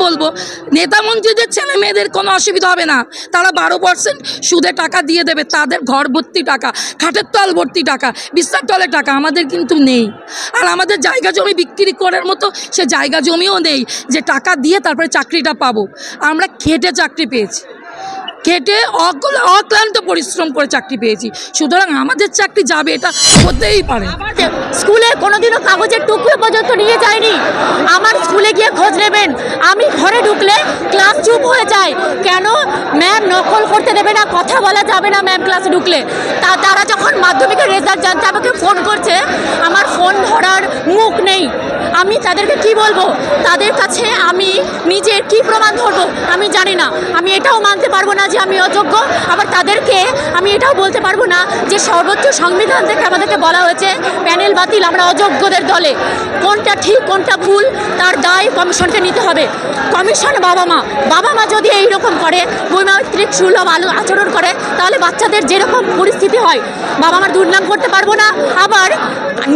বলবো, নেতা মন্ত্রীদের ছেলে মেয়েদের কোনো অসুবিধা হবে না, তারা 12% সুদে টাকা দিয়ে দেবে, তাদের ঘর ভর্তি টাকা, খাটের তল ভর্তি টাকা, বিছানার তলে টাকা। আমাদের কিন্তু নেই, আর আমাদের জায়গা জমি বিক্রি করার মতো সে জায়গা জমিও নেই যে টাকা দিয়ে তারপরে চাকরিটা পাবো। আমরা খেটে চাকরি পেয়েছি, খেটে অক্লান্ত পরিশ্রম করে চাকরি পেয়েছি, সুতরাং আমাদের চাকরি যাবে এটা হতেই পারে। স্কুলে কোনোদিনও কাগজের টুকরো পর্যন্ত নিয়ে যায়নি। আমার স্কুলে গিয়ে খোঁজ নেবেন, আমি ঘরে ঢুকলে ক্লাস চুপ হয়ে যায়। কেন? ম্যাম নকল করতে দেবে না, কথা বলা যাবে না ম্যাম ক্লাসে ঢুকলে। তারা যখন মাধ্যমিকের রেজাল্ট জানতে আমাকে ফোন করছে, আমার ফোন ধরার মুখ নেই। আমি তাদেরকে কি বলবো? তাদের কাছে আমি নিজের কি প্রমাণ ধরবো আমি জানি না। আমি এটাও মানতে পারবো না যে আমি অযোগ্য, আবার তাদেরকে আমি এটাও বলতে পারবো না যে সর্বোচ্চ সংবিধান থেকে আমাদেরকে বলা হয়েছে প্যানেল বাতিল, আমরা অযোগ্যদের দলে। কোনটা ঠিক কোনটা ভুল তার দায় কমিশনকে নিতে হবে। কমিশন বাবা মা যদি এইরকম করে, বৈমাত্রিক সুলভ আচরণ করে, তাহলে বাচ্চাদের যেরকম পরিস্থিতি হয়, বাবা মার দুর্নাম করতে পারবো না, আবার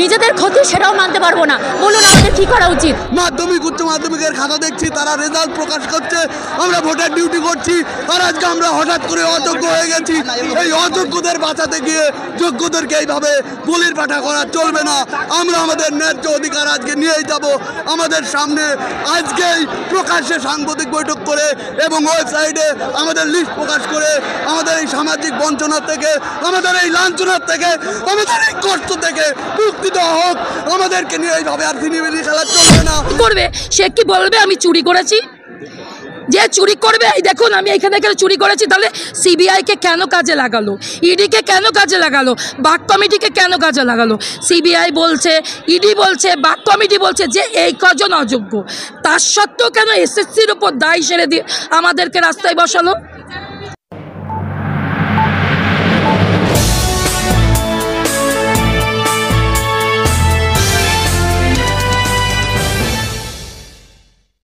নিজেদের ক্ষতি সেটাও মানতে পারবো না। বলুন আমাদের কি করা উচিত? মাধ্যমিক উচ্চ মাধ্যমিকের খাতা দেখছি, তারা রেজাল্ট প্রকাশ করছে, আমরা ভোটার ডিউটি করছি, আর আজকে আমরা হঠাৎ করে অযোগ্য হয়ে গেছি। এই অযোগ্যদের বাঁচাতে গিয়ে যোগ্যদেরকে এইভাবে বলির পাঠা করা চলবে না। আমরা আমাদের ন্যায্য অধিকার আজকে নিয়েই যাব। আমাদের সামনে আজকেই প্রকাশ্যে সাংবাদিক বৈঠক করে এবং ওয়েবসাইটে আমাদের লিস্ট প্রকাশ করে আমাদের এই সামাজিক বঞ্চনার থেকে, আমাদের এই লাঞ্ছনার থেকে, আমাদের এই কষ্ট থেকে মুক্তি দেওয়া হোক। আমাদেরকে নিয়ে এইভাবে আর ছিনিমিনি খেলা চলবে না। করবে সে কি বলবে আমি চুরি করেছি? যে চুরি করবে, এই দেখুন আমি এখানে চুরি করেছি, তাহলে সিবিআইকে কেন কাজে লাগালো, ইডিকে কেন কাজে লাগালো, বাক কমিটিকে কেন কাজে লাগালো? সিবিআই বলছে, ইডি বলছে, বাক কমিটি বলছে যে এই কজন অযোগ্য, তার সত্ত্বেও কেন এসএসসির উপর দায় সেরে দিয়ে আমাদেরকে রাস্তায় বসালো?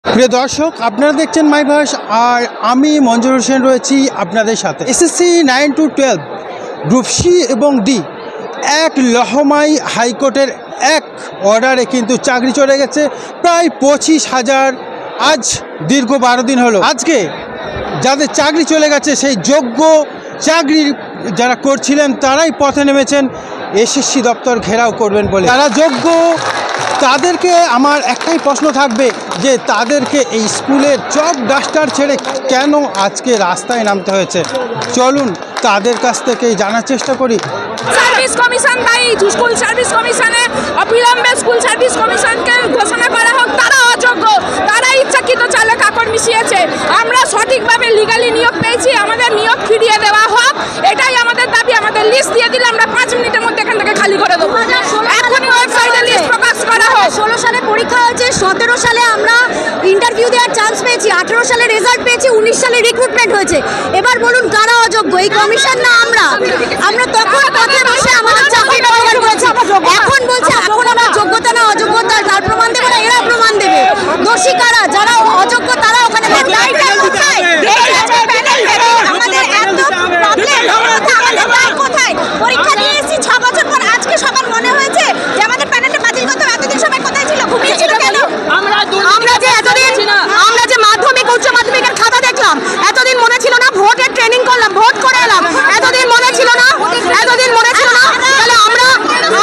প্রিয় দর্শক, আপনারা দেখছেন মাই ভয়েস, আর আমি মঞ্জুর হোসেন রয়েছি আপনাদের সাথে। এসএসসি 9 to 12 গ্রুপ সি এবং ডি এক লহমাই হাইকোর্টের এক অর্ডারে কিন্তু চাকরি চলে গেছে প্রায় 25,000। আজ দীর্ঘ 12 দিন হলো। আজকে যাদের চাকরি চলে গেছে সেই যোগ্য চাকরি যারা করছিলেন তারাই পথে নেমেছেন এসএসসি দপ্তর ঘেরাও করবেন বলে। যারা যোগ্য তাদেরকে আমার একটাই প্রশ্ন থাকবে যে তাদেরকে এই স্কুলের চক ডাস্টার ছেড়ে কেন আজকে রাস্তায় নামতে হয়েছে। চলুন তাদের কাছ থেকেই জানার চেষ্টা করি। সার্ভিস কমিশন বা স্কুল সার্ভিস কমিশনে অবিলম্বে স্কুল সার্ভিস কমিশনকে ঘোষণা করা হোক তারা অযোগ্য, তারা ইচ্ছাকৃত চালে কাপড় মিশিয়েছে। আমরা সঠিকভাবে লিগালি নিয়োগ পেয়েছি, আমাদের নিয়োগ ফিরিয়ে দেওয়া হোক, এটাই আমাদের দাবি। আমাদের লিস্ট দিয়ে দিলে আমরা 5 মিনিটের মধ্যে এখান থেকে খালি করে দেবো। এখনই ওয়েবসাইটে লিস্ট প্রকাশ করা হোক। 16 সালে পরীক্ষা হয়েছে, 17 সালে আমরা ইন্টারভিউ দেওয়ার চান্স পেয়েছি, 18 সালে রেজাল্ট পেয়েছি, 19 সালে রিক্রুটমেন্ট হয়েছে। এবার বলুন কারা অযোগ্য, এই কমিশন না আমরা? আমরা তখন পথে বসে আমাদের চাকরিটা জোগাড় করেছি, এখন বলছে এখন আমার যোগ্যতা না অযোগ্যতা তার প্রমাণ দেবে না, এরা প্রমাণ দেবে। দোষী কারা? যারা অযোগ্য তারা ওখানে আমাদের এত প্রবলেম, আমাদের দায় কোথায়? পরীক্ষা দিয়ে এসেছি 6 বছর পর, আজকে সবার মনে হয়েছে যে আমাদের প্যানেলটা বাতিল করতে হবে। এতদিন সবাই কোথায় ছিল? ঘুমিয়েছিল কেন? আমরা যে মাধ্যমিক উচ্চ মাধ্যমিকের খাতা দেখলাম, এতদিন মনে ছিল না? ভোটের ট্রেনিং করলাম, ভোট করে এলাম, এতদিন মনে ছিল না? এতদিন মনে ছিল না? তাহলে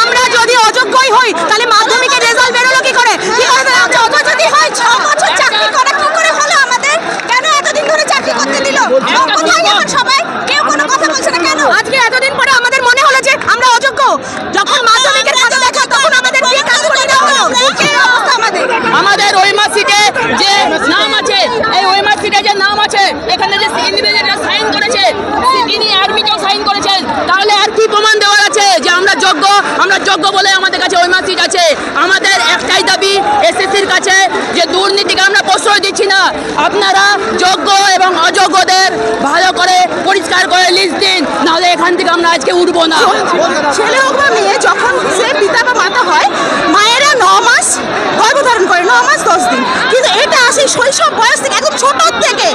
আমরা যদি অযোগ্যই হই তাহলে মাধ্যমিকের রেজাল্ট বেরোলো কি করে? অযোগ্য যদি হয় 6 বছর চাকরি করা কি করে হলো আমাদের? কেন এতদিন ধরে চাকরি করতে দিল? কোথায় এখন সবাই? কেউ কোনো কথা বলছে না কেন? আজকে এতদিন পরে আমাদের মনে হলো যে আমরা অযোগ্য। যখন মাধ্যমিকের খাতা দেখা তখন আমাদের দিয়ে কাজ করে দেওয়া হলো। কি অবস্থা আমাদের ওই মাসিটে যে নাম আছে, এই ওই মাসিটে যে নাম আছে, এখানে যে ইন্ডিভিজুয়াল সাইন করেছে, তিনি অ্যাডমিটও সাইন করেছেন, তাহলে আর কি প্রমাণ দেওয়ার আছে যে আমরা যোগ্য বলে আমাদের কাছে ওই মাসিট আছে? আমাদের একটাই দাবি এসএসসির কাছে যে দুর্নীতিকে আমরা প্রশ্রয় দিচ্ছি না, আপনারা যোগ্য এবং অযোগ্যদের ভালো করে পরিষ্কার করে লিস্ট দিন, নাহলে এখান থেকে আমরা আজকে উঠবো না। ছেলে হোক বা মেয়ে, যখন সে পিতা বা মাতা হয়, মায়েরা 9 মাস গর্ভধারণ করে, 9 মাস 10 দিন, কিন্তু এটা আসে শৈশব বয়স থেকে, একদম ছোট থেকে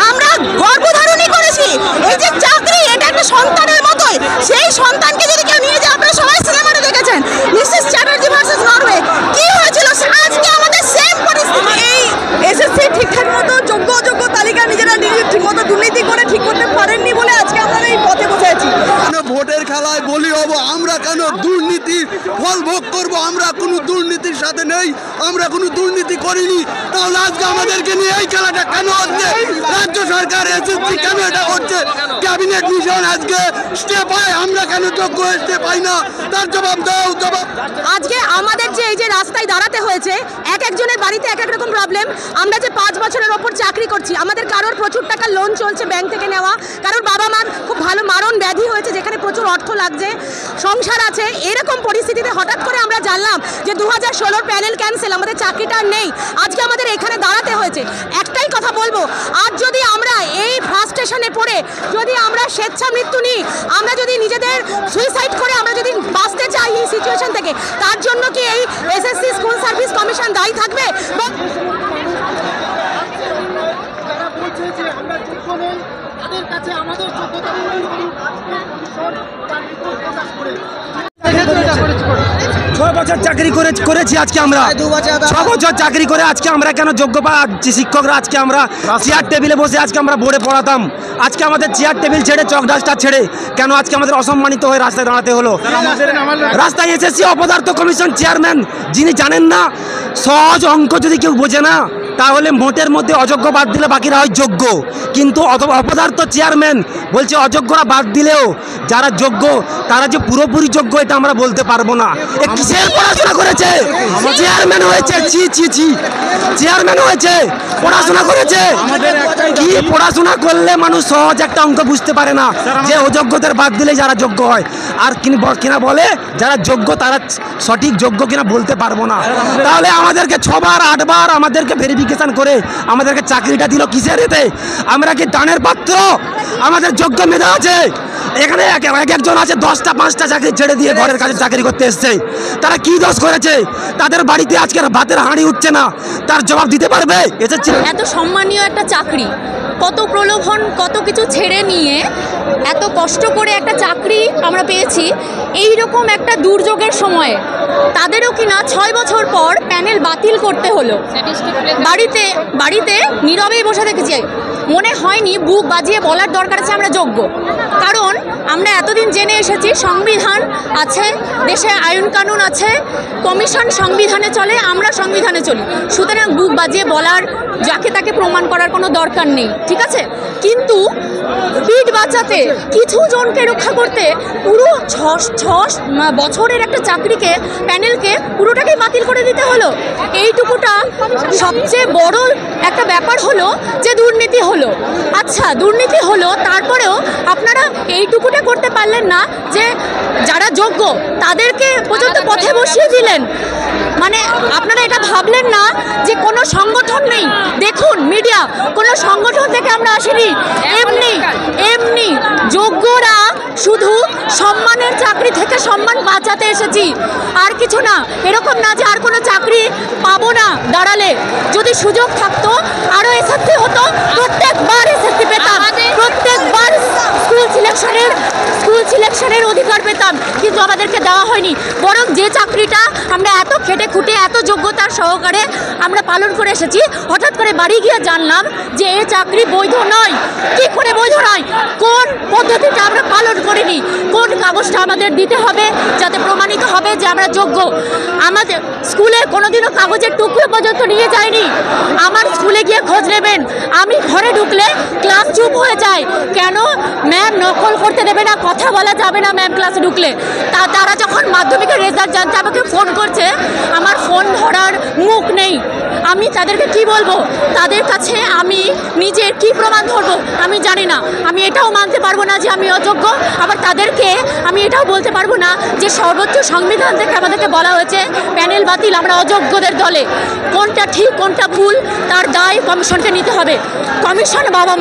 আমরা গর্ভধারণই করেছি। এই যে চাকরি, এটা একটা সন্তানের মতোই, সেই সন্তানকে যদি কেউ নিয়ে যায়, আপনারা সবাই সিনেমাটা দেখেছেন মিসেস চ্যাটার্জি ভার্সেস নরওয়ে, কি হয়েছিল? আজকে আমাদের সেম পরিস্থিতি। এই এসএসসি ঠিকঠাক মতো ঠিক করতে পারেননি বলে আজকে আমরা এই পথে বসে আছি। ভোটের খেলায় বলি হব আমরা, কেন দুর্নীতি ফল ভোগ করবো? আমরা কোনো দুর্নীতির সাথে নেই, আমরা কোনো দুর্নীতি করিনি। তাহলে আজকে আমাদেরকে নিয়ে এই খেলাটা কেন হচ্ছে? রাজ্য সরকার এসএসসি কেন এটা করছে? ক্যাবিনেট মিশন আজকে স্টে পায়, আমরা কেন যোগ্য স্টে পাই না? তার জবাব দাও, জবাব। আজকে আমাদের যে এই যে রাস্তায় দাঁড়াতে হয়েছে, এক একজনের বাড়িতে এক এক রকম প্রবলেম। আমরা যে 5 বছরের ওপর চাকরি করছি, আমাদের কারোর প্রচুর টাকা লোন চলছে ব্যাংক থেকে নেওয়া, কারোর বাবা মার খুব ভালো মারণ ব্যাধি হয়েছে যেখানে প্রচুর অর্থ লাগছে, সংসার আছে। এরকম পরিস্থিতিতে হঠাৎ করে আমরা জানলাম যে 2016 প্যানেল ক্যান্সেল, আমাদের চাকরিটা আর নেই। আজকে আমাদের এখানে দাঁড়াতে হয়েছে। একটাই কথা বলবো, আজ যদি আমরা এই ফ্রাস্ট্রেশনে পড়ে যদি আমরা স্বেচ্ছা মৃত্যু নিই, আমরা যদি নিজেদের সুইসাইড করে আমরা যদি বাঁচতে চাই এই সিচুয়েশন থেকে, তার জন্য কি এই এসএসসি স্কুল সার্ভিস কমিশন দায়ী থাকবে? ছয় বছর চাকরি করেছি আজকে আমরা, 6 বছর চাকরি করে আজকে আমরা কেন যোগ্য যে শিক্ষকরা আজকে আমরা চেয়ার টেবিলে বসে আজকে আমরা বোর্ডে পড়াতাম, আজকে আমাদের চেয়ার টেবিল ছেড়ে চক ডাস্টার ছেড়ে কেন আজকে আমাদের অসম্মানিত হয়ে রাস্তায় দাঁড়াতে হলো? রাস্তায় এসএসসি অপদার্থ কমিশন চেয়ারম্যান যিনি জানেন না, সহজ অঙ্ক যদি কেউ বোঝে না তাহলে মোটের মধ্যে অযোগ্য বাদ দিলে বাকিরা হয় যোগ্য, কিন্তু অপদার্থ চেয়ারম্যান বলছে অযোগ্যরা বাদ দিলেও যারা যোগ্য তারা যে পুরোপুরি যোগ্য এটা আমরা বলতে পারবো না। এ কিসের পড়াশোনা করেছে? চেয়ারম্যান হয়েছে, ছি ছি ছি, চেয়ারম্যান হয়েছে, পড়াশোনা করেছে কি? পড়াশোনা করলে মানুষ সহজ একটা অঙ্ক বুঝতে পারে না যে অযোগ্যদের বাদ দিলে যারা যোগ্য হয়, আর কিনা বলে যারা যোগ্য তারা সঠিক যোগ্য কিনা বলতে পারবো না। তাহলে আমাদেরকে 6 বার 8 বার আমাদেরকে ভেরিফিকেশন করে আমাদেরকে চাকরিটা দিল কিসের এতে? আমরা কি দানের পাত্র? আমাদের যোগ্য মেধা আছে এখানে, একজন আছে 10টা 5টা চাকরি ছেড়ে দিয়ে ঘরের কাছে চাকরি করতে এসছে, তারা কি দোষ করেছে? তাদের বাড়িতে আজকে ভাতের হাঁড়ি উঠছে না, তার জবাব দিতে পারবে? এত সম্মানীয় একটা চাকরি, কত প্রলোভন, কত কিছু ছেড়ে নিয়ে এত কষ্ট করে একটা চাকরি আমরা পেয়েছি, এই রকম একটা দুর্যোগের সময়ে তাদেরও কিনা 6 বছর পর প্যানেল বাতিল করতে হলো। বাড়িতে নীরবেই বসে দেখেছি, মনে হয়নি বুক বাজিয়ে বলার দরকার আছে আমরা যোগ্য। কারণ আমরা এতদিন জেনে এসেছি সংবিধান আছে, দেশে আইন কানুন আছে, কমিশন সংবিধানে চলে, আমরা সংবিধানে চলি, সুতরাং বুক বাজিয়ে বলার যাকে তাকে প্রমাণ করার কোনো দরকার নেই, ঠিক আছে? কিন্তু পিঠ বাঁচাতে, কিছু জনকে রক্ষা করতে পুরো 6 বছরের একটা চাকরিকে, প্যানেলকে পুরোটাকেই বাতিল করে দিতে হলো। এইটুকুটা সবচেয়ে বড় একটা ব্যাপার হলো যে দুর্নীতি হলো। আচ্ছা দুর্নীতি হলো, তারপরেও আপনারা এইটুকুটা করতে পারলেন না যে যারা যোগ্য তাদেরকে পর্যন্ত পথে বসিয়ে দিলেন। মানে আপনারা এটা ভাবলেন না যে কোনো সংগঠন নেই? দেখুন মিডিয়া, কোনো সংগঠন থেকে আমরা আসিনি, এমনি যোগ্যরা শুধু সম্মানের চাকরি থেকে সম্মান বাঁচাতে এসেছি, আর কিছু না। এরকম না যে আর কোনো চাকরি পাবো না দাঁড়ালে, যদি সুযোগ থাকতো আরও এসএসসি হতো, প্রত্যেকবার এসএসসি পেতাম, প্রত্যেকবার স্কুল সিলেকশনের অধিকার পেতাম, কিন্তু আমাদেরকে দেওয়া হয়নি। বরং যে চাকরিটা আমরা এত খেটে খুঁটে এত যোগ্যতার সহকারে আমরা পালন করে এসেছি, হঠাৎ করে বাড়ি গিয়ে জানলাম যে এই চাকরি বৈধ নয়। কি করে বৈধ নয়? কোন পদ্ধতিটা আমরা পালন করিনি, কোন কাগজটা আমাদের দিতে হবে যাতে প্রমাণিত হবে যে আমরা যোগ্য? আমাদের স্কুলে কোনোদিনও কাগজের টুকরো পর্যন্ত নিয়ে যায়নি। আমার স্কুলে গিয়ে খোঁজ নেবেন, আমি ঘরে ঢুকলে ক্লাস চুপ হয়ে যায়। কেন? ম্যাম নকল করতে দেবে না, কথা বলা যাবে না ম্যাম ক্লাসে ঢুকলে। তারা যখন মাধ্যমিকের রেজাল্ট জানতে আমাকে ফোন করছে, আমার ফোন ধরার মুখ নেই। আমি তাদেরকে কি বলবো? তাদের কাছে আমি নিজের কি প্রমাণ ধরবো আমি জানি না। আমি এটাও মানতে পারবো না যে আমি অযোগ্য, আবার তাদেরকে আমি এটাও বলতে পারবো না যে সর্বোচ্চ সংবিধান থেকে আমাদেরকে বলা হয়েছে প্যানেল বাতিল, আমরা অযোগ্যদের দলে। কোনটা ঠিক কোনটা ভুল তার দায় কমিশনকে নিতে হবে। কমিশন বাবা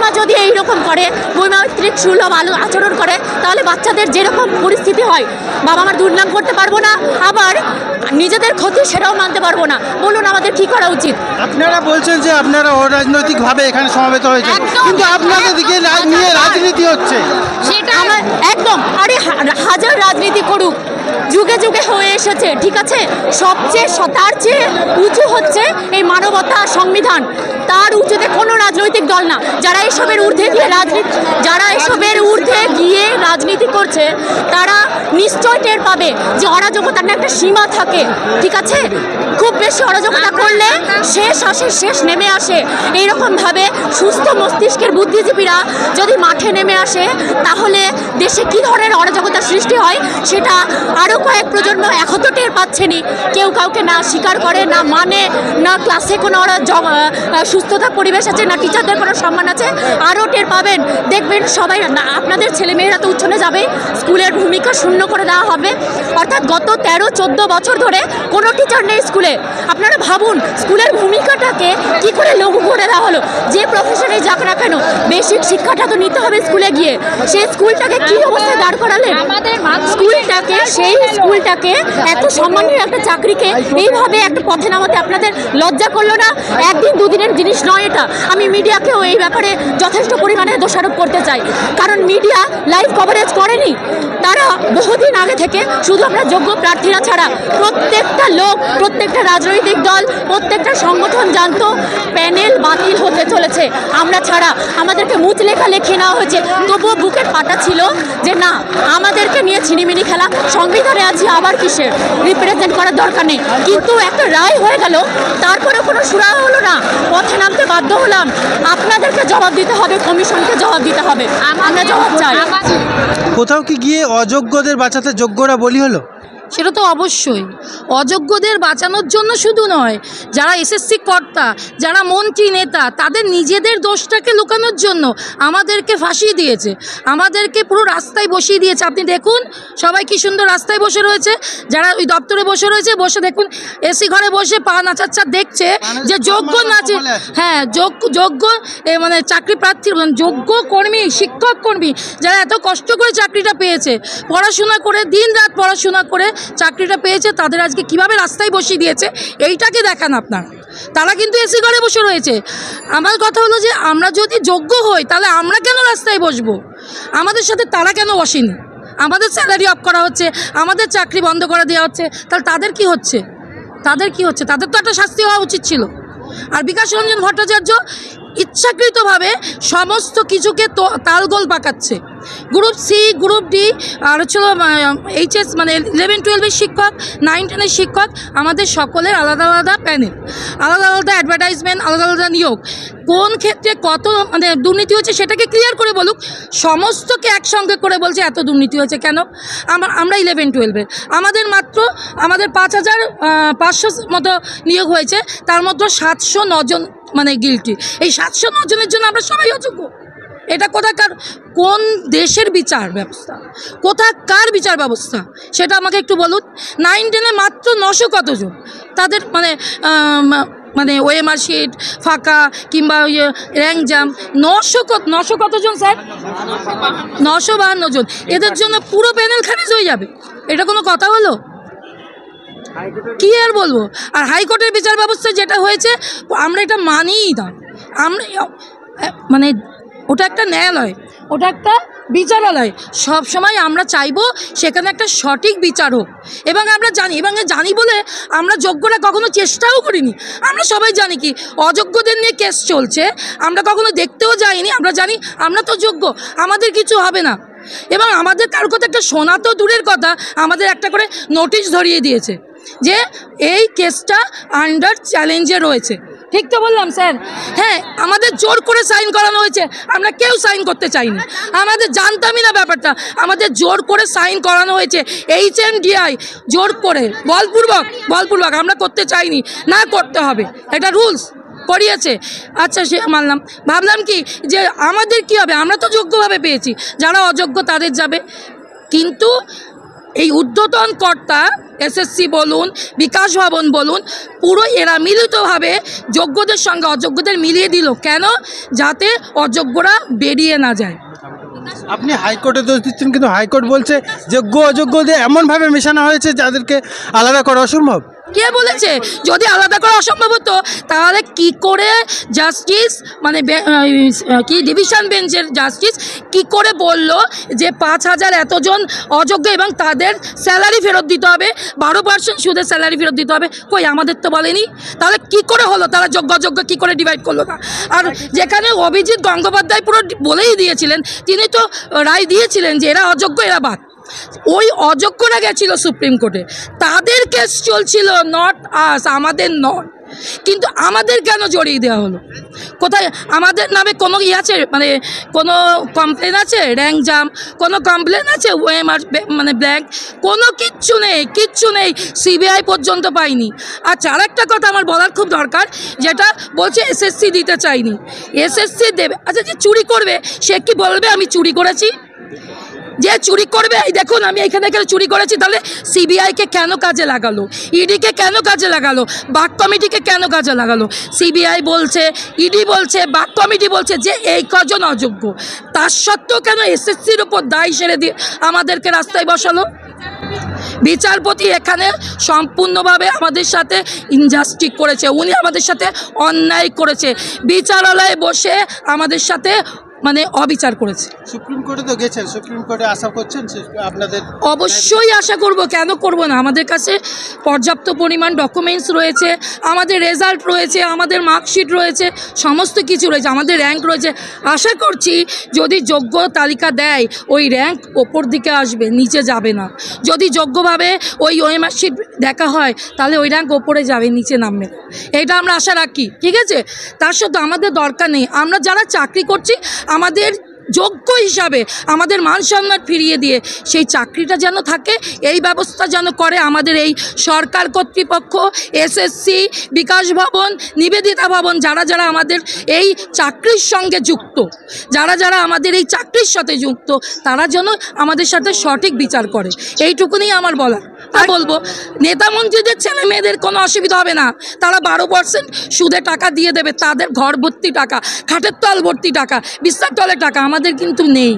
মা যদি এইরকম করে, বৈমাত্রিক সুলভ আচরণ করে, তাহলে বাচ্চাদের যেরকম পরিস্থিতি হয়, বাবা মার দুর্নাম করতে পারবো না, আবার নিজেদের ক্ষতি সেটাও মানতে পারবো না। বলুন আমাদের কি করা উচিত? আপনারা বলছেন যে আপনারা অরাজনৈতিকভাবে এখানে সমবেত হয়েছে, কিন্তু আপনাদের দিকে নিয়ে রাজনীতি হচ্ছে, সেটা আমার একদম, আরে হাজার রাজনীতি করুক, যুগে যুগে হয়ে এসেছে, ঠিক আছে? তার চেয়ে উঁচু হচ্ছে এই মানবতা সংবিধান। তার তার উচ্চতে কোনো রাজনৈতিক দল না। যারা এসবের ঊর্ধ্বে গিয়ে রাজনীতি করছে তারা নিশ্চয় টের পাবে যে অরাজকতার একটা সীমা থাকে, ঠিক আছে? খুব বেশি অরাজকতা করলে শেষ নেমে আসে। এইরকমভাবে সুস্থ মস্তিষ্কের বুদ্ধিজীবীরা যদি মাঠে নেমে আসে তাহলে দেশে কী ধরনের অরাজকতা সৃষ্টি হয় সেটা আরও কয়েক প্রজন্ম এখন তো টের পাচ্ছেনি। কেউ কাউকে না স্বীকার করে, না মানে, না ক্লাসে কোনো সুস্থতা পরিবেশ আছে, না টিচারদের কোনো সম্মান আছে। আরও টের পাবেন, দেখবেন সবাই না, আপনাদের ছেলেমেয়েরা তো উচ্ছনে যাবে, স্কুলের ভূমিকা শূন্য করে দেওয়া হবে। অর্থাৎ গত 13-14 বছর ধরে কোনো টিচার নেই স্কুলে। আপনারা ভাবুন স্কুলের ভূমিকাটাকে কি করে লঘু করে দেওয়া হলো। যে প্রফেশনে যাক না কেন বেসিক শিক্ষাটা তো নিতে হবে স্কুলে গিয়ে। সেই স্কুলটাকে কি অবস্থায় দাঁড় করালেন? স্কুলটাকে এত সম্মানের একটা চাকরিকে এইভাবে একটা পথে নামাতে আপনাদের লজ্জা করলো না? একদিন দুদিনের জিনিস নয় এটা। আমি মিডিয়াকেও এই ব্যাপারে যথেষ্ট পরিমাণে দোষারোপ করতে চাই, কারণ মিডিয়া লাইভ কভারেজ করেনি। তারা বহুদিন আগে থেকে শুধু আমরা যোগ্য প্রার্থীরা ছাড়া প্রত্যেকটা লোক, প্রত্যেকটা রাজনৈতিক দল, প্রত্যেকটা সংগঠন জানতো প্যানেল বাতিল হতে চলেছে। আমরা ছাড়া আমাদেরকে মুচলেখা লিখে নেওয়া হয়েছে, তবুও বুকের পাটা ছিল যে না, আমাদেরকে নিয়ে ছিনিমিনি খেলা, সংবিধানে আছি আবার কিসের রিপ্রেজেন্ট করার দরকার নেই। কিন্তু একটা রায় হয়ে গেল, তারপরেও কোনো সুরা হলো না, পথে নামতে বাধ্য হলাম। আপনাদেরকে জবাব দিতে হবে, কমিশনকে জবাব দিতে হবে, আমরা জবাব চাই। কোথাও কি গিয়ে অযোগ্যদের বাঁচাতে যোগ্যরা বলি হলো? সেটা তো অবশ্যই অযোগ্যদের বাঁচানোর জন্য শুধু নয়, যারা এসএসসি কর্তা, যারা মন্ত্রী নেতা, তাদের নিজেদের দোষটাকে লুকানোর জন্য আমাদেরকে ফাঁসিয়ে দিয়েছে, আমাদেরকে পুরো রাস্তায় বসিয়ে দিয়েছে। আপনি দেখুন সবাই কি সুন্দর রাস্তায় বসে রয়েছে, যারা ওই দপ্তরে বসে রয়েছে, বসে দেখুন এসি ঘরে বসে পা নাচাচ্ছা দেখছে যে যোগ্য নাচে, হ্যাঁ যোগ্য মানে চাকরি প্রার্থী, যোগ্য কর্মী, শিক্ষক কর্মী যারা এত কষ্ট করে চাকরিটা পেয়েছে, পড়াশোনা করে দিন রাত পড়াশোনা করে চাকরিটা পেয়েছে, তাদের আজকে কিভাবে রাস্তায় বসিয়ে দিয়েছে এইটাকে দেখান আপনারা। তারা কিন্তু এসি ঘরে বসে রয়েছে। আমার কথা হলো যে আমরা যদি যোগ্য হই তাহলে আমরা কেন রাস্তায় বসবো? আমাদের সাথে তারা কেন বসেনি? আমাদের স্যালারি অফ করা হচ্ছে, আমাদের চাকরি বন্ধ করে দেওয়া হচ্ছে, তাহলে তাদের কি হচ্ছে? তাদের তো একটা শাস্তি হওয়া উচিত ছিল। আর বিকাশ রঞ্জন ভট্টাচার্য ইচ্ছাকৃতভাবে সমস্ত কিছুকে তালগোল পাকাচ্ছে। গ্রুপ সি, গ্রুপ ডি, আর হচ্ছিল এইচএস মানে 11-12 শিক্ষক, 9-10 শিক্ষক, আমাদের সকলের আলাদা আলাদা প্যানেল, আলাদা আলাদা অ্যাডভার্টাইজমেন্ট, আলাদা আলাদা নিয়োগ। কোন ক্ষেত্রে কত মানে দুর্নীতি হয়েছে সেটাকে ক্লিয়ার করে বলুক। সমস্তকে একসঙ্গে করে বলছে এত দুর্নীতি হয়েছে কেন? আমরা 11-12 আমাদের 5,500 মতো নিয়োগ হয়েছে, তার মধ্যে 709 জন মানে গিল্টি। এই 709 জনের জন্য আমরা সবাই অযোগ্য। এটা কোথাকার, কোন দেশের বিচার ব্যবস্থা, কোথাকার বিচার ব্যবস্থা সেটা আমাকে একটু বলুন। 9-10 মাত্র 900 কতজন, তাদের মানে ওএমআর শিট ফাঁকা কিংবা র্যাঙ্ক জাম 900 কতজন স্যার? 952 জন। এদের জন্য পুরো প্যানেল খারিজ হয়ে যাবে, এটা কোনো কথা হলো? কি আর বলবো। আর হাইকোর্টের বিচার ব্যবস্থা যেটা হয়েছে আমরা এটা মানিই না। আমরা মানে ওটা একটা ন্যায়ালয়, ওটা একটা বিচারালয়। সব সময় আমরা চাইবো সেখানে একটা সঠিক বিচার হোক। এবং আমরা জানি বলে আমরা যোগ্যরা কখনো চেষ্টাও করিনি। আমরা সবাই জানি কি অযোগ্যদের নিয়ে কেস চলছে, আমরা কখনো দেখতেও যাইনি। আমরা জানি আমরা তো যোগ্য, আমাদের কিছু হবে না। এবং আমাদের কারোর কথা একটা শোনা তো দূরের কথা, আমাদের একটা করে নোটিশ ধরিয়ে দিয়েছে যে এই কেসটা আন্ডার চ্যালেঞ্জে রয়েছে। ঠিক তো বললাম স্যার? হ্যাঁ, আমাদের জোর করে সাইন করানো হয়েছে, আমরা কেউ সাইন করতে চাইনি, আমাদের জানতামই না ব্যাপারটা, আমাদের জোর করে সাইন করানো হয়েছে। HMDI জোর করে বলপূর্বক আমরা করতে চাইনি, না করতে হবে, এটা রুলস করিয়েছে। আচ্ছা সে মানলাম, ভাবলাম কি যে আমাদের কি হবে, আমরা তো যোগ্যভাবে পেয়েছি, যারা অযোগ্য তাদের যাবে। কিন্তু এই ঊর্ধ্বতন কর্তা এসএসসি বলুন, বিকাশ ভবন বলুন, পুরো এরা মিলিতভাবে যোগ্যদের সঙ্গে অযোগ্যদের মিলিয়ে দিল। কেন? যাতে অযোগ্যরা বেরিয়ে না যায়। আপনি হাইকোর্টে দোষ দিচ্ছেন, কিন্তু হাইকোর্ট বলছে যোগ্য অযোগ্যদের এমনভাবে মেশানো হয়েছে যাদেরকে আলাদা করা অসম্ভব। কে বলেছে? যদি আলাদা করা অসম্ভব হতো তাহলে কি করে জাস্টিস মানে কি ডিভিশন বেঞ্চের জাস্টিস কি করে বলল যে 5,000 এতজন অযোগ্য এবং তাদের স্যালারি ফেরত দিতে হবে, 12% সুদের স্যালারি ফেরত দিতে হবে? কই, আমাদের তো বলেনি। তাহলে কি করে হলো? তারা যোগ্য অযোগ্য কী করে ডিভাইড করলো না? আর যেখানে অভিজিৎ গঙ্গোপাধ্যায় পুরো বলেই দিয়েছিলেন, তিনি তো রায় দিয়েছিলেন যে এরা অযোগ্য, এরা বাদ। ওই অযোগ্যরা গেছিল সুপ্রিম কোর্টে, তাদের কেস চলছিল, নট আস, আমাদের নয়। কিন্তু আমাদের কেন জড়িয়ে দেওয়া হলো? কোথায় আমাদের নামে কোনো আছে, মানে কোনো কমপ্লেন আছে? র্যাঙ্ক জাম কোনো কমপ্লেন আছে? ওএমআর মানে ব্ল্যাঙ্ক কোনো কিচ্ছু নেই, কিচ্ছু নেই। সিবিআই পর্যন্ত পাইনি। আচ্ছা, আরেকটা কথা আমার বলার খুব দরকার, যেটা বলছে এসএসসি দিতে চাইনি, এসএসসি দেবে। আচ্ছা, যে চুরি করবে সে কি বলবে আমি চুরি করেছি? যে চুরি করবে, এই দেখুন আমি এখানে চুরি করেছি, তাহলে সিবিআইকে কেন কাজে লাগালো? ইডিকে কেন কাজে লাগালো? বাক কমিটিকে কেন কাজে লাগালো? সিবিআই বলছে, ইডি বলছে, বাক কমিটি বলছে যে এই কজন অযোগ্য, তার সত্ত্বেও কেন এসএসসির উপর দায় সেরে দিয়ে আমাদেরকে রাস্তায় বসালো? বিচারপতি এখানে সম্পূর্ণভাবে আমাদের সাথে ইনজাস্টিস করেছে, উনি আমাদের সাথে অন্যায় করেছে, বিচারালয়ে বসে আমাদের সাথে মানে অবিচার করেছে। সুপ্রিম কোর্টে তো গেছেন, সুপ্রিম কোর্টে আশা করছেন আপনাদের? অবশ্যই আশা করব, কেন করব না? আমাদের কাছে পর্যাপ্ত পরিমাণ ডকুমেন্টস রয়েছে, আমাদের রেজাল্ট রয়েছে, আমাদের মার্কশিট রয়েছে, সমস্ত কিছু রয়েছে, আমাদের র্যাঙ্ক রয়েছে। আশা করছি যদি যোগ্য তালিকা দেয় ওই র্যাঙ্ক ওপর দিকে আসবে, নিচে যাবে না। যদি যোগ্যভাবে ওই ওএমআর শিট দেখা হয় তাহলে ওই র্যাঙ্ক ওপরে যাবে, নিচে নামবে। এটা আমরা আশা রাখি, ঠিক আছে? তার সত্ত্বেও আমাদের দরকার নেই, আমরা যারা চাকরি করছি আমাদের যোগ্য হিসাবে আমাদের মান সম্মান ফিরিয়ে দিয়ে সেই চাকরিটা যেন থাকে, এই ব্যবস্থা যেন করে আমাদের এই সরকার কর্তৃপক্ষ, এসএসসি, বিকাশ ভবন, নিবেদিতা ভবন, যারা যারা আমাদের এই চাকরির সঙ্গে যুক্ত, যারা যারা আমাদের এই চাকরির সাথে যুক্ত, তারা যেন আমাদের সাথে সঠিক বিচার করে। এইটুকুনি আমার বলার। আর বলবো, নেতা মন্ত্রীদের ছেলে মেয়েদের কোনো অসুবিধা হবে না, তারা 12% সুদে টাকা দিয়ে দেবে, তাদের ঘর ভর্তি টাকা, খাটের তল ভর্তি টাকা, বিস্তার তলের টাকা আমাদের কিন্তু নেই।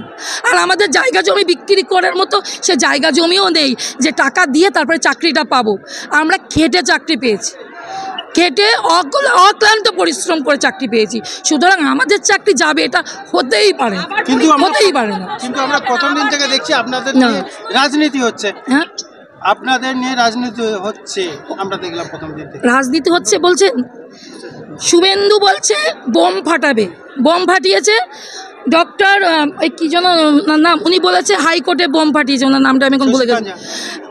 আর আমাদের জায়গা জমি বিক্রি করার মতো সে জায়গা জমিও নেই যে টাকা দিয়ে তারপরে চাকরিটা পাবো। আমরা খেটে চাকরি পেয়েছি, খেটে অক্লান্ত পরিশ্রম করে চাকরি পেয়েছি, সুতরাং আমাদের চাকরি যাবে এটা হতেই পারে, কিন্তু হতেই পারে না। কিন্তু আমরা প্রথম দিন থেকে দেখছি আপনাদের নিয়ে রাজনীতি হচ্ছে। হ্যাঁ, আপনাদের নিয়ে রাজনীতি হচ্ছে, আমরা দেখলাম প্রথম দিন থেকে। রাজনীতি হচ্ছে বলছেন? শুভেন্দু বলছে বোম ফাটাবে, বোম ফাটিয়েছে। ডক্টর কি যেন নাম, উনি বলেছে হাইকোর্টে বোম ফাটিয়েছে, ওনার নামটা আমি এখন বলে গেছি।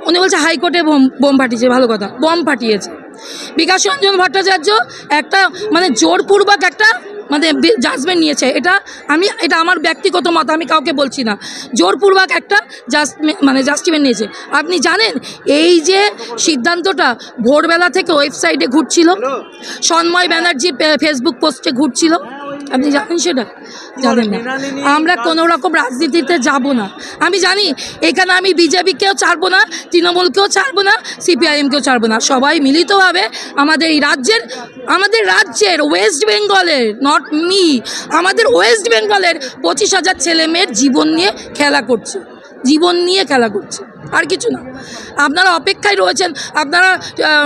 উনি বলছে হাইকোর্টে বোম ফাটিয়েছে, ভালো কথা, বোম ফাটিয়েছে। বিকাশ রঞ্জন ভট্টাচার্য একটা মানে জোরপূর্বক একটা মানে জাজমেন্ট নিয়েছে, এটা আমার ব্যক্তিগত মত, আমি কাউকে বলছি না, জোরপূর্বক একটা জাজমেন্ট নিয়েছে। আপনি জানেন এই যে সিদ্ধান্তটা ভোরবেলা থেকে ওয়েবসাইটে ঘুরছিল, সন্ময় ব্যানার্জির ফেসবুক পোস্টে ঘুরছিল, আপনি জানেন সেটা? জানেন না। আমরা কোনো রকম রাজনীতিতে যাব না। আমি জানি এখানে আমি বিজেপিকেও ছাড়বো না, তৃণমূলকেও ছাড়বো না, সিপিআইএমকেও ছাড়বো না, সবাই মিলিতভাবে আমাদের এই রাজ্যের ওয়েস্ট বেঙ্গলের, নট মি, আমাদের ওয়েস্ট বেঙ্গলের 25,000 ছেলে মেয়ের জীবন নিয়ে খেলা করছে, জীবন নিয়ে খেলা করছে, আর কিছু না। আপনারা অপেক্ষায় রয়েছেন, আপনারা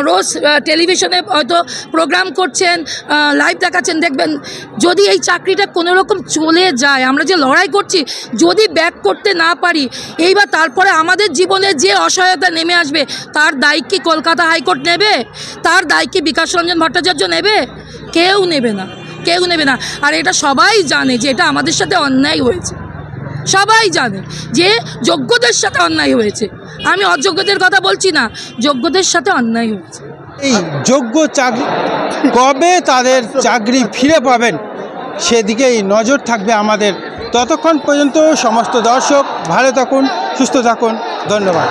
রোজ টেলিভিশনে হয়তো প্রোগ্রাম করছেন, লাইভ দেখাচ্ছেন, দেখবেন যদি এই চাকরিটা কোনো রকম চলে যায়, আমরা যে লড়াই করছি যদি ব্যাক করতে না পারি, এইবার তারপরে আমাদের জীবনে যে অসহায়তা নেমে আসবে তার দায় কি কলকাতা হাইকোর্ট নেবে? তার দায় কি বিকাশ রঞ্জন ভট্টাচার্য নেবে? কেউ নেবে না, কেউ নেবে না। আর এটা সবাই জানে যে এটা আমাদের সাথে অন্যায় হয়েছে, সবাই জানে যে যোগ্যদের সাথে অন্যায় হয়েছে। আমি অযোগ্যদের কথা বলছি না, যোগ্যদের সাথে অন্যায় হয়েছে। এই যোগ্য চাকরি কবে তাদের চাকরি ফিরে পাবেন সেদিকেই নজর থাকবে আমাদের। ততক্ষণ পর্যন্ত সমস্ত দর্শক ভালো থাকুন, সুস্থ থাকুন, ধন্যবাদ।